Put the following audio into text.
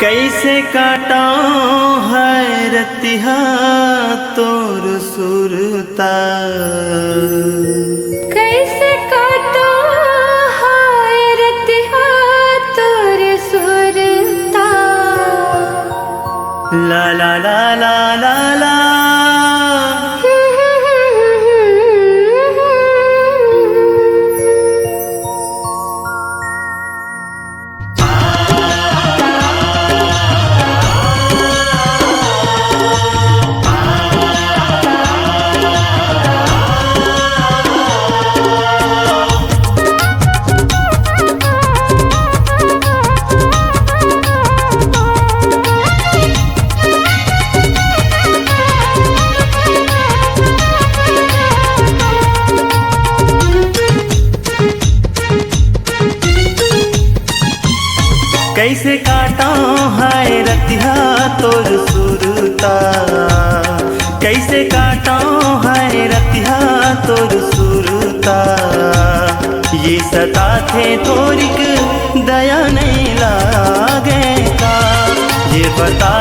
कैसे काटा है रतिहा तोर सुरता, कैसे काटा है रतिहा तोर सुरता। ला ला ला ला ला ला। कैसे काटा है रतिहा तोर सुरता, कैसे काटा है रतिहा तोर सुरता। ये सता थे थोड़िक दया नहीं लागे का, ये बता